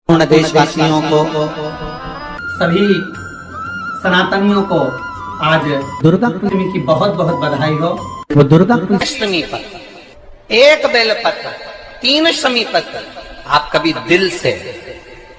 पूर्ण देशवासियों को, सभी सनातनियों को आज दुर्गा अष्टमी की बहुत बहुत बधाई हो। वो दुर्गा अष्टमी पर एक बेलपत्र 3 शमी पत्र आप कभी दिल से,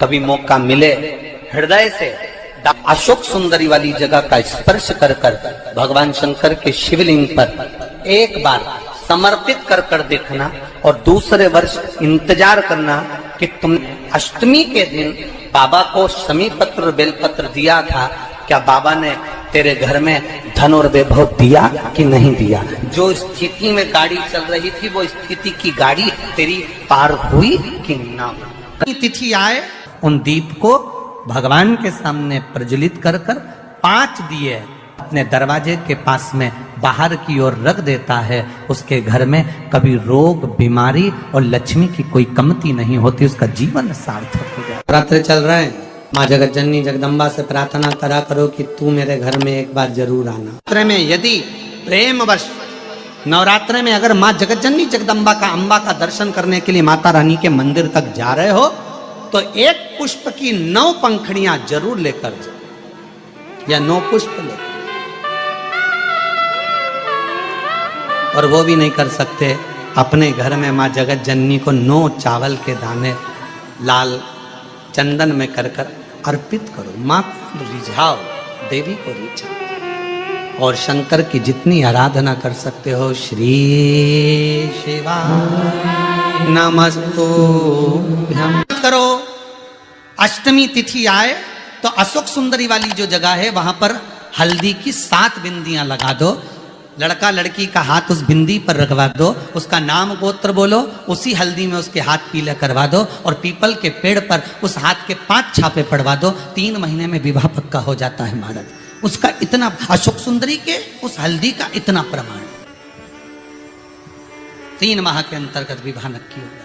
कभी मौका मिले हृदय से अशोक सुंदरी वाली जगह का स्पर्श कर कर भगवान शंकर के शिवलिंग पर एक बार समर्पित कर कर देखना और दूसरे वर्ष इंतजार करना कि तुम अष्टमी के दिन बाबा को शमी पत्र बेलपत्र दिया था, क्या बाबा ने तेरे घर में धन और वैभव दिया कि नहीं दिया। जो स्थिति में गाड़ी चल रही थी वो स्थिति की गाड़ी तेरी पार हुई कि ना हुई। तिथि आए उन दीप को भगवान के सामने प्रज्वलित कर कर 5 दिए अपने दरवाजे के पास में बाहर की ओर रख देता है। उसके घर में कभी रोग बीमारी और लक्ष्मी की कोई कमती नहीं होती, उसका जीवन सार्थक हो जाता। रात्र चल रहे हैं, माँ जगत जननी जगदम्बा से प्रार्थना करा करो कि तू मेरे घर में एक बार जरूर आना। नवरात्र में यदि प्रेमवश नवरात्र में अगर माँ जगत जननी जगदम्बा का अम्बा का दर्शन करने के लिए माता रानी के मंदिर तक जा रहे हो तो एक पुष्प की 9 पंखड़ियां जरूर लेकर जाओ या 9 पुष्प लेकर। और वो भी नहीं कर सकते, अपने घर में माँ जगत जननी को 9 चावल के दाने लाल चंदन में कर कर अर्पित करो। माँ को रिझाओ, देवी को रिझाओ और शंकर की जितनी आराधना कर सकते हो। श्री शिवा नमस्तुभ्यं करो। अष्टमी तिथि आए तो अशोक सुंदरी वाली जो जगह है वहां पर हल्दी की 7 बिंदियां लगा दो। लड़का लड़की का हाथ उस बिंदी पर रखवा दो, उसका नाम गोत्र बोलो, उसी हल्दी में उसके हाथ पीले करवा दो और पीपल के पेड़ पर उस हाथ के 5 छापे पड़वा दो। 3 महीने में विवाह पक्का हो जाता है महाराज। उसका इतना, अशोक सुंदरी के उस हल्दी का इतना प्रमाण, 3 माह के अंतर्गत विवाह नक्की हो जाता।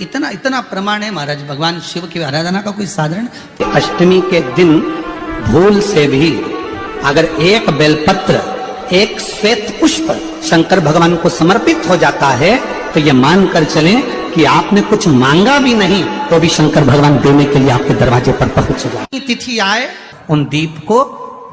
इतना इतना प्रमाण है महाराज। भगवान शिव की आराधना का कोई साधारण। अष्टमी के दिन भूल से भी अगर एक बेलपत्र, एक श्वेत पुष्प शंकर भगवान को समर्पित हो जाता है तो ये मानकर चलें कि आपने कुछ मांगा भी नहीं तो भी शंकर भगवान देने के लिए आपके दरवाजे पर पहुंच जाए। तिथि आए उन दीप को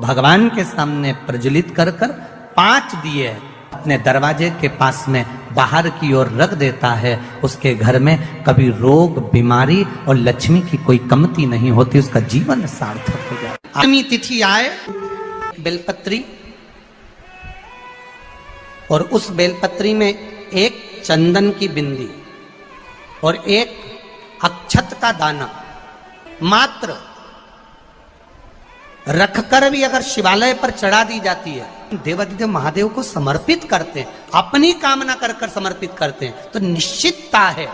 भगवान के सामने प्रज्वलित कर कर 5 दिए अपने दरवाजे के पास में बाहर की ओर रख देता है। उसके घर में कभी रोग बीमारी और लक्ष्मी की कोई कमती नहीं होती, उसका जीवन सार्थक हो जाता। अष्टमी तिथि आए बेलपत्री और उस बेलपत्री में एक चंदन की बिंदी और एक अक्षत का दाना मात्र रखकर भी अगर शिवालय पर चढ़ा दी जाती है, देवादिदेव महादेव को समर्पित करते हैं, अपनी कामना कर कर समर्पित करते हैं, तो निश्चितता है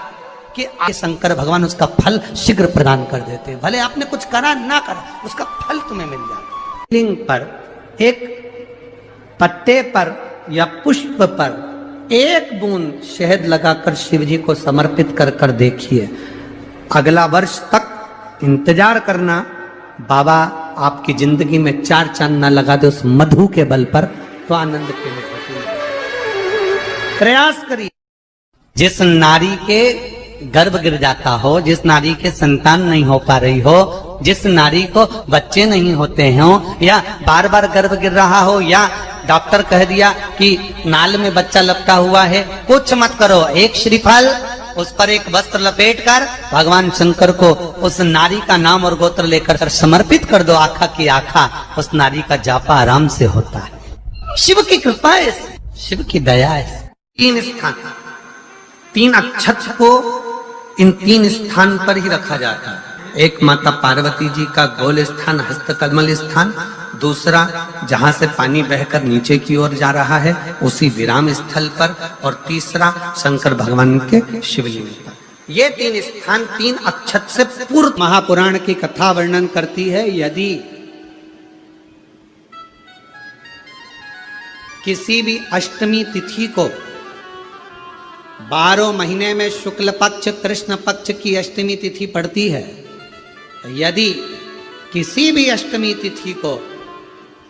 कि शंकर भगवान उसका फल शीघ्र प्रदान कर देते हैं। भले आपने कुछ करा ना करा, उसका फल तुम्हें मिल जाता है। लिंग पर, एक पत्ते पर या पुष्प पर 1 बूंद शहद लगाकर शिव जी को समर्पित कर कर देखिए। अगला वर्ष तक इंतजार करना, बाबा आपकी जिंदगी में 4 चांद न लगा दे उस मधु के बल पर, तो आनंद के लिए प्रयास करिए। जिस नारी के गर्भ गिर जाता हो, जिस नारी के संतान नहीं हो पा रही हो, जिस नारी को बच्चे नहीं होते हो या बार बार गर्भ गिर रहा हो या डॉक्टर कह दिया कि नाल में बच्चा लपटा हुआ है, कुछ मत करो। एक श्रीफल, उस पर एक वस्त्र लपेट कर भगवान शंकर को उस नारी का नाम और गोत्र लेकर समर्पित कर दो। आखा की आखा उस नारी का जापा आराम से होता है। शिव की कृपा है, शिव की दया है। 3 स्थान, 3 अक्षत को इन 3 स्थान पर ही रखा जाता है। एक माता पार्वती जी का गोल स्थान हस्तकमल स्थान, दूसरा जहां से पानी बहकर नीचे की ओर जा रहा है उसी विराम स्थल पर, और तीसरा शंकर भगवान के शिवलिंग पर। ये 3 स्थान 3 अक्षत से पूर्व महापुराण की कथा वर्णन करती है। यदि किसी भी अष्टमी तिथि को 12 महीने में शुक्ल पक्ष कृष्ण पक्ष की अष्टमी तिथि पड़ती है, यदि किसी भी अष्टमी तिथि को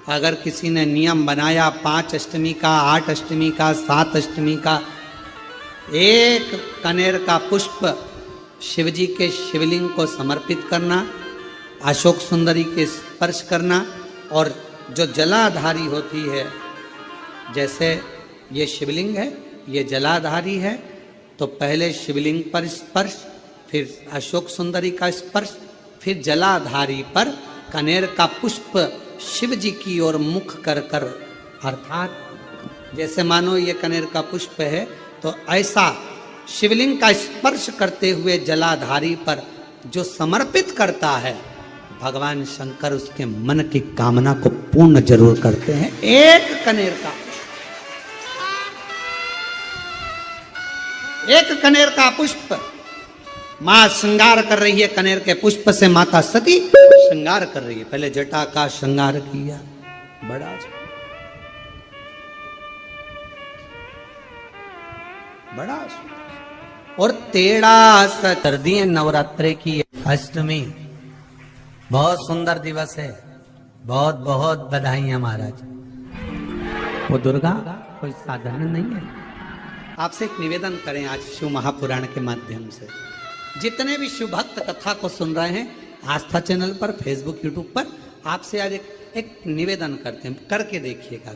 अगर किसी ने नियम बनाया 5 अष्टमी का, 8 अष्टमी का, 7 अष्टमी का, 1 कनेर का पुष्प शिव जी के शिवलिंग को समर्पित करना, अशोक सुंदरी के स्पर्श करना, और जो जलाधारी होती है, जैसे ये शिवलिंग है, ये जलाधारी है, तो पहले शिवलिंग पर स्पर्श, फिर अशोक सुंदरी का स्पर्श, फिर जलाधारी पर कनेर का पुष्प शिव जी की ओर मुख कर कर, अर्थात जैसे मानो ये कनेर का पुष्प है, तो ऐसा शिवलिंग का स्पर्श करते हुए जलाधारी पर जो समर्पित करता है, भगवान शंकर उसके मन की कामना को पूर्ण जरूर करते हैं। एक कनेर का पुष्प मां श्रृंगार कर रही है, कनेर के पुष्प से माता सती श्रृंगार कर रही है। पहले जटा का श्रृंगार किया, बड़ा और तेड़ा कर दिए। नवरात्रे की अष्टमी बहुत सुंदर दिवस है, बहुत बहुत बधाइयां महाराज। वो दुर्गा कोई साधारण नहीं है। आपसे एक निवेदन करें आज शिव महापुराण के माध्यम से, जितने भी शिव भक्त कथा को सुन रहे हैं आस्था चैनल पर, फेसबुक, यूट्यूब पर, आपसे आज एक निवेदन करते हैं, करके देखिएगा।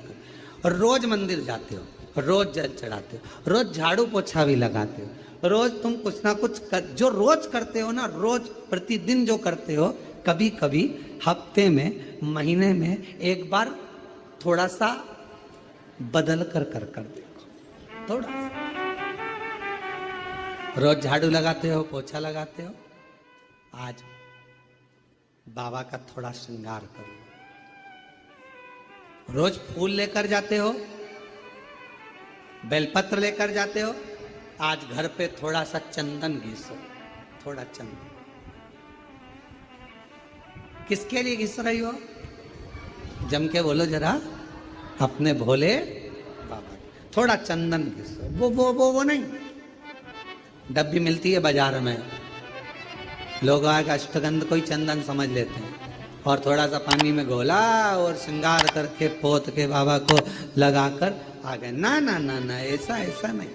और रोज मंदिर जाते हो, रोज जल चढ़ाते हो, रोज झाड़ू पोछा भी लगाते हो, रोज तुम कुछ ना कुछ जो रोज करते हो ना, रोज प्रतिदिन जो करते हो, कभी कभी हफ्ते में, महीने में एक बार थोड़ा सा बदल कर देखो, थोड़ा सा। रोज झाड़ू लगाते हो, पोछा लगाते हो, आज बाबा का थोड़ा श्रृंगार करो। रोज फूल लेकर जाते हो, बेलपत्र लेकर जाते हो, आज घर पे थोड़ा सा चंदन घिसो, थोड़ा चंदन। किसके लिए घिस रही हो? जम के बोलो जरा, अपने भोले बाबा। थोड़ा चंदन घिसो, वो नहीं, डब्बी मिलती है बाजार में, लोग आगे अष्टगंध कोई चंदन समझ लेते हैं, और थोड़ा सा पानी में घोला और श्रृंगार करके पोत के बाबा को लगाकर आ गए। ना ना ना ना, ऐसा नहीं।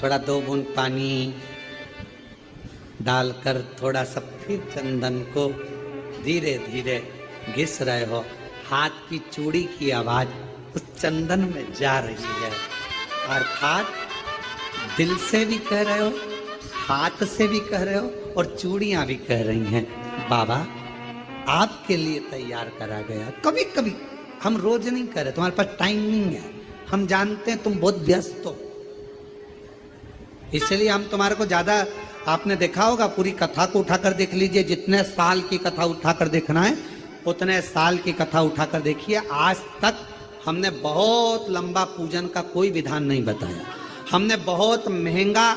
थोड़ा 2 बूंद पानी डालकर थोड़ा सा फिर चंदन को धीरे धीरे घिस रहे हो। हाथ की चूड़ी की आवाज उस चंदन में जा रही है, अर्थात दिल से भी कह रहे हो, हाथ से भी कह रहे हो, और चूड़ियां भी कह रही हैं, बाबा आपके लिए तैयार करा गया। कभी कभी हम रोज नहीं कर रहे, तुम्हारे पास टाइम नहीं है, हम जानते हैं तुम बहुत व्यस्त हो, इसलिए हम तुम्हारे को ज्यादा, आपने देखा होगा, पूरी कथा को उठाकर देख लीजिए, जितने साल की कथा उठाकर देखना है उतने साल की कथा उठाकर देखिए। आज तक हमने बहुत लंबा पूजन का कोई विधान नहीं बताया, हमने बहुत महंगा,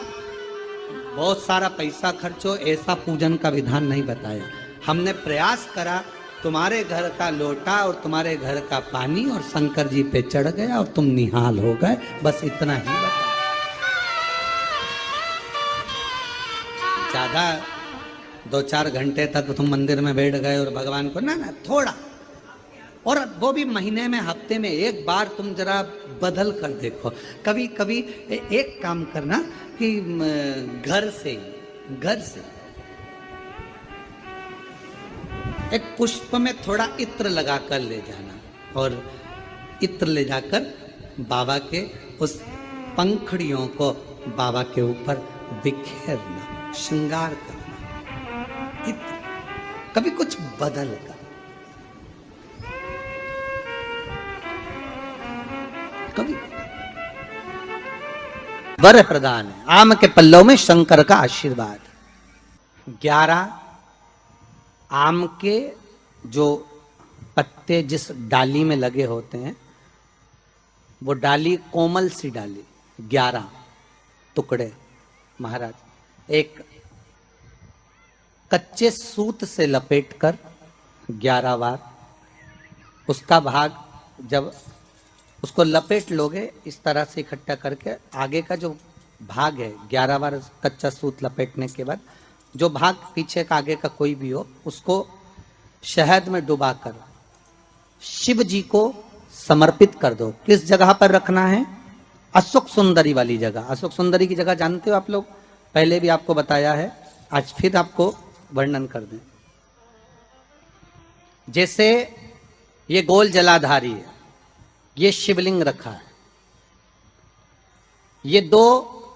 बहुत सारा पैसा खर्चो ऐसा पूजन का विधान नहीं बताया। हमने प्रयास करा तुम्हारे घर का लोटा और तुम्हारे घर का पानी और शंकर जी पे चढ़ गया और तुम निहाल हो गए, बस इतना ही बताया। ज्यादा 2-4 घंटे तक तुम मंदिर में बैठ गए और भगवान को ना थोड़ा, और वो भी महीने में, हफ्ते में एक बार तुम जरा बदल कर देखो। कभी कभी एक काम करना कि घर से एक पुष्प में थोड़ा इत्र लगा कर ले जाना, और इत्र ले जाकर बाबा के उस पंखड़ियों को बाबा के ऊपर बिखेरना, श्रृंगार करना, इत्र, कभी कुछ बदल कर। कभी वर प्रदान है, आम के पल्लव में शंकर का आशीर्वाद। 11 आम के जो पत्ते जिस डाली में लगे होते हैं, वो डाली कोमल सी डाली, 11 टुकड़े महाराज एक कच्चे सूत से लपेटकर 11 बार, उसका भाग जब उसको लपेट लोगे इस तरह से इकट्ठा करके, आगे का जो भाग है 11 बार कच्चा सूत लपेटने के बाद जो भाग पीछे का आगे का कोई भी हो, उसको शहद में डुबाकर शिव जी को समर्पित कर दो। किस जगह पर रखना है? अशोक सुंदरी वाली जगह। अशोक सुंदरी की जगह जानते हो आप लोग, पहले भी आपको बताया है, आज फिर आपको वर्णन कर दें। जैसे ये गोल जलाधारी है, ये शिवलिंग रखा है, ये दो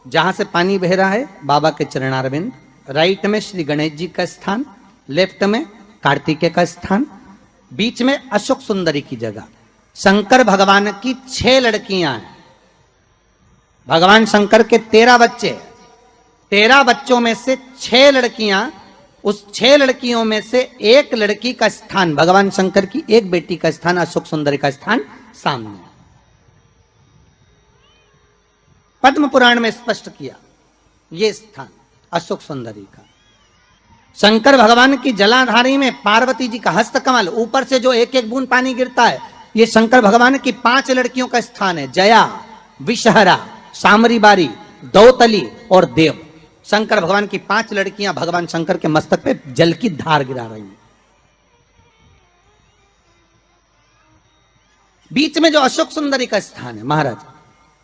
जहां से पानी बह रहा है बाबा के चरणारविंद, राइट में श्री गणेश जी का स्थान, लेफ्ट में कार्तिकेय का स्थान, बीच में अशोक सुंदरी की जगह। शंकर भगवान की 6 लड़कियां हैं। भगवान शंकर के 13 बच्चे, 13 बच्चों में से 6 लड़कियां, उस 6 लड़कियों में से एक लड़की का स्थान, भगवान शंकर की एक बेटी का स्थान, अशोक सुंदरी का स्थान सामने। पद्म पुराण में स्पष्ट किया ये स्थान अशोक सुंदरी का। शंकर भगवान की जलाधारी में पार्वती जी का हस्तकमल, ऊपर से जो एक एक बूंद पानी गिरता है, ये शंकर भगवान की 5 लड़कियों का स्थान है। जया, विषहरा, सामरी बारी, दौतली और देव। शंकर भगवान की 5 लड़कियां भगवान शंकर के मस्तक पे जल की धार गिरा रही हैं। बीच में जो अशोक सुंदरी का स्थान है महाराज,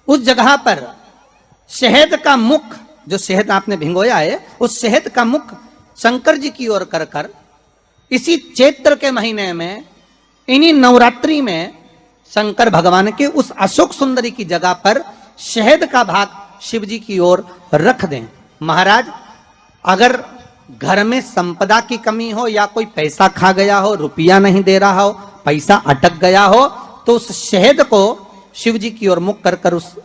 उस जगह पर शहद का मुख, जो शहद आपने भिंगोया है, उस शहद का मुख शंकर जी की ओर कर कर इसी चैत्र के महीने में, इन्हीं नवरात्रि में शंकर भगवान के उस अशोक सुंदरी की जगह पर शहद का भाग शिव जी की ओर रख दें। महाराज, अगर घर में संपदा की कमी हो या कोई पैसा खा गया हो, रुपया नहीं दे रहा हो, पैसा अटक गया हो, तो उस शहद को शिव जी की ओर मुख कर कर उस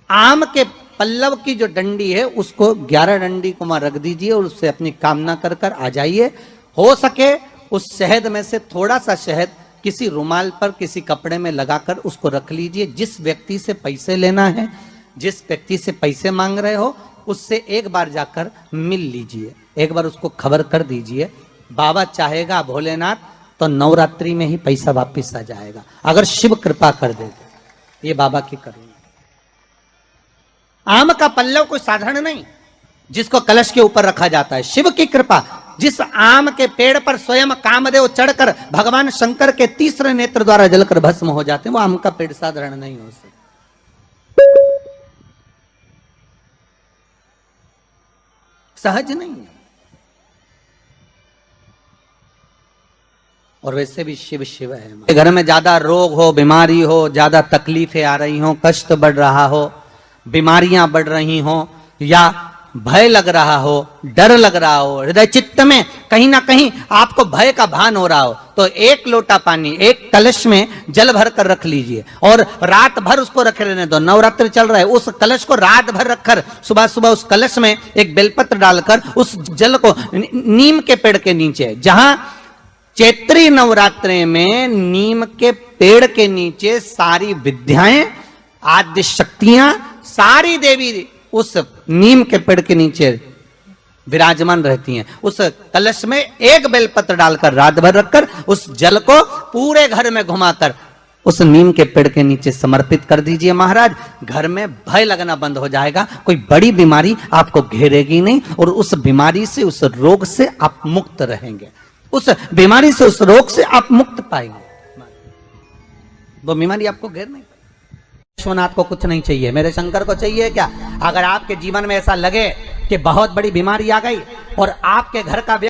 आम के पल्लव की जो डंडी है उसको 11 डंडी को वहां रख दीजिए और उससे अपनी कामना कर कर आ जाइए। हो सके उस शहद में से थोड़ा सा शहद किसी रुमाल पर, किसी कपड़े में लगाकर उसको रख लीजिए। जिस व्यक्ति से पैसे लेना है, जिस व्यक्ति से पैसे मांग रहे हो, उससे एक बार जाकर मिल लीजिए, एक बार उसको खबर कर दीजिए। बाबा चाहेगा भोलेनाथ तो नवरात्रि में ही पैसा वापिस आ जाएगा, अगर शिव कृपा कर दे। ये बाबा की करुणा। आम का पल्लव कोई साधारण नहीं जिसको कलश के ऊपर रखा जाता है, शिव की कृपा। जिस आम के पेड़ पर स्वयं कामदेव चढ़कर भगवान शंकर के तीसरे नेत्र द्वारा जलकर भस्म हो जाते हैं, वो आम का पेड़ साधारण नहीं हो सकता। सहज नहीं है। और वैसे भी शिव शिव है। घर में ज्यादा रोग हो, बीमारी हो, ज्यादा तकलीफें आ रही हो, कष्ट बढ़ रहा हो, बीमारियां बढ़ रही हो, या भय लग रहा हो, डर लग रहा हो, हृदय चित्त में कहीं ना कहीं आपको भय का भान हो रहा हो, तो एक लोटा पानी, एक कलश में जल भर कर रख लीजिए और रात भर उसको रखे रहने दो। नवरात्रि चल रहा है, उस कलश को रात भर रखकर सुबह सुबह उस कलश में एक बेलपत्र डालकर उस जल को नीम के पेड़ के नीचे, जहां चैत्री नवरात्रि में नीम के पेड़ के नीचे सारी विद्याएं, आद्य शक्तियां, सारी देवी उस नीम के पेड़ के नीचे विराजमान रहती हैं। उस कलश में एक बेलपत्र डालकर रात भर रखकर उस जल को पूरे घर में घुमाकर उस नीम के पेड़ के नीचे समर्पित कर दीजिए महाराज। घर में भय लगना बंद हो जाएगा, कोई बड़ी बीमारी आपको घेरेगी नहीं और उस बीमारी से, उस रोग से आप मुक्त रहेंगे। उस बीमारी से, उस रोग से आप मुक्त पाएंगे। वो बीमारी आपको घेर नहीं। विश्वनाथ को कुछ नहीं चाहिए, मेरे शंकर को चाहिए क्या? अगर आपके जीवन में ऐसा लगे कि बहुत बड़ी बीमारी आ गई और आपके घर का